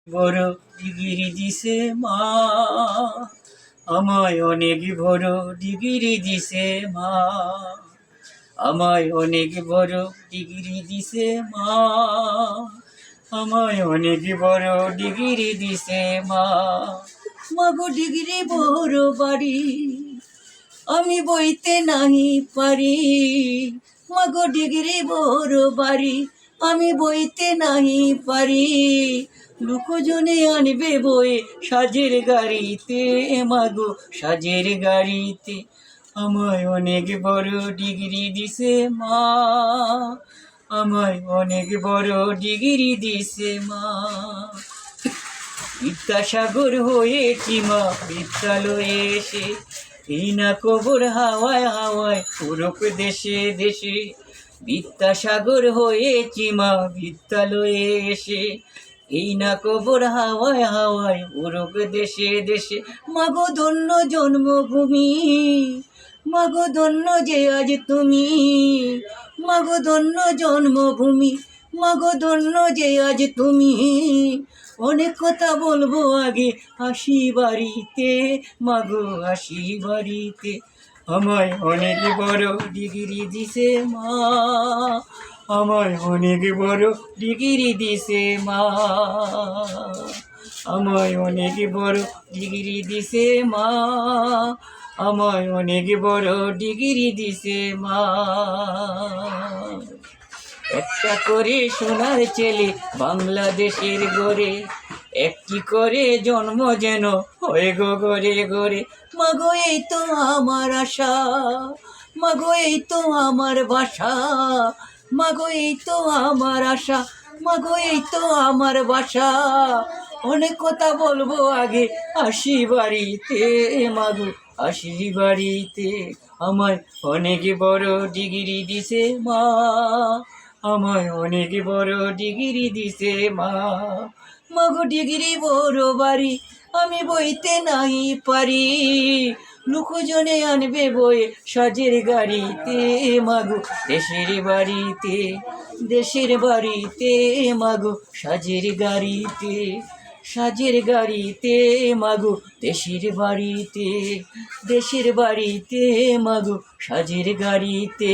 বড় ডিগ্রি দিছে মা, আমায় অনেক বড় ডিগ্রি দিছে মা, আমায় অনেক বড় ডিগ্রি দিছে মা, আমায় অনেক বড় ডিগ্রি দিছে মা। মাগো ডিগ্রি বড় বাড়ি আমি বইতে নাহি পারি, মাগো ডিগ্রি বড় বাড়ি আমি বইতে নাহি পারি। লোকজনে আনবে বয়ে সাজের গাড়িতে, মাগো সাজের গাড়িতে। আমায় অনেক বড় ডিগ্রি দিছে মা, আমায় অনেক বড় ডিগ্রি দিছে মা। বিদ্যাসাগর হয়েছি মা বিদ্যালয়ে এসে, এই না কবর হাওয়ায় হাওয়ায় উড়ুক দেশে দেশে। বিদ্যাসাগর হয়েছি মা বিদ্যালয়ে এসে, এই না কবর হাওয়ায় হাওয়ায় উড়ুক দেশে দেশে। মাগো ধন্য জন্মভূমি, মাগো ধন্য যে আজ তুমি, মাগো ধন্য জন্মভূমি, মাগো ধন্য যে আজ তুমি। অনেক কথা বলবো আগে আসি বাড়িতে, মাগো আসি বাড়িতে। আমায় অনেক বড় ডিগ্রি দিছে মা, আমায় অনেক বড় ডিগ্রি দিছে মা, আমায় অনেক বড় ডিগ্রি দিছে মা, আমায় অনেক বড় ডিগ্রি দিছে মা। একটা করে সোনার ছেলে বাংলাদেশের গড়ে, একটি করে জন্ম যেন হয়ে গো গড়ে গড়ে। মাগো এই তো আমার আশা, মাগো এই তো আমার বাসা, মাগো এই তো আমার আশা, মাগো এই তো আমার বাসা। অনেক কথা বলবো আগে আসি বাড়িতে, মাগো আসি বাড়িতে। আমায় অনেক বড় ডিগ্রি দিছে মা, আমায় অনেক বড় ডিগ্রি দিছে মা। মাগো ডিগ্রি বড় বাড়ি আমি বইতে নাই পারি, লোকজনে আনবে বয়ে সাজের গাড়িতে, মাগো দেশের বাড়িতে, দেশের বাড়িতে, মাগো সাজের গাড়িতে, সাজের গাড়িতে, মাগো দেশের বাড়িতে, দেশের বাড়িতে, মাগো সাজের গাড়িতে।